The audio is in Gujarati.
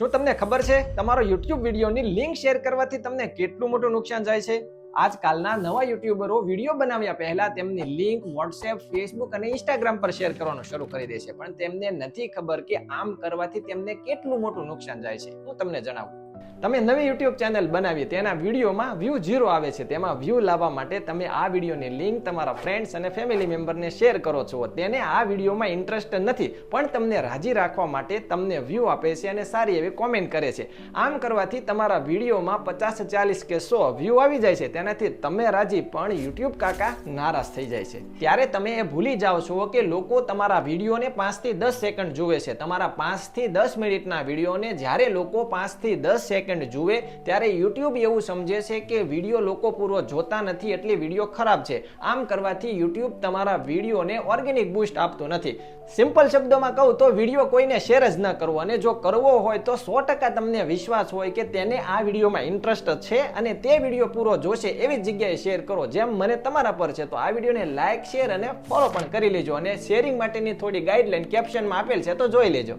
શું તમને ખબર છે તમારો YouTube વિડીયોની લિંક શેર કરવાથી તમને કેટલું મોટું નુકસાન જાય છે? આજકાલના નવા યુટ્યુબરો વિડીયો બનાવ્યા પહેલા તેમની લિંક WhatsApp, Facebook અને Instagram પર શેર કરવાનું શરૂ કરી દે છે, પણ તેમને નથી ખબર કે આમ કરવાથી તેમને કેટલું મોટું નુકસાન જાય છે. હું તમને જણાવું. તમે નવી YouTube ચેનલ બનાવી, તેના વિડીયોમાં વ્યૂ 0 આવે છે. તેમાં વ્યૂ લાવવા માટે તમે આ વિડીયોની લિંક તમારા ફ્રેન્ડ્સ અને ફેમિલી મેમ્બરને શેર કરો છો. તેને આ વિડીયોમાં ઇન્ટરેસ્ટ નથી, પણ તમને રાજી રાખવા માટે તમને વ્યૂ આપે છે અને સારી એવી કોમેન્ટ કરે છે. આમ કરવાથી તમારા વિડીયોમાં 50, 40 કે 100 વ્યૂ આવી જાય છે. તેનાથી તમે રાજી, પણ YouTube કાકા નારાજ થઈ જાય છે. ત્યારે તમે એ ભૂલી જાઓ છો કે લોકો તમારા વિડીયોને 5 થી 10 સેકન્ડ જુએ છે. તમારા 5 થી 10 મિનિટના વિડીયોને જ્યારે લોકો 5 થી 10 સેકન્ડ જુએ ત્યારે YouTube એવું સમજે છે કે વિડીયો લોકો પૂરો જોતા નથી, એટલે વિડીયો ખરાબ છે. આમ કરવાથી YouTube તમારા વિડીયોને ઓર્ગેનિક બૂસ્ટ આપતું નથી. સિમ્પલ શબ્દોમાં કહું તો વિડીયો કોઈને શેર જ ન કરવો, અને જો કરવો હોય તો 100% તમને વિશ્વાસ હોય કે તેને આ વિડીયોમાં ઇન્ટરેસ્ટ છે અને તે વિડીયો પૂરો જોશે એવી જગ્યાએ શેર કરો, જેમ મને તમારા પર છે. તો આ વિડીયોને લાઈક, શેર અને ફોલો પણ કરી લેજો, અને શેરિંગ માટેની થોડી ગાઈડલાઈન કેપ્શનમાં આપેલ છે, તો જોઈ લેજો.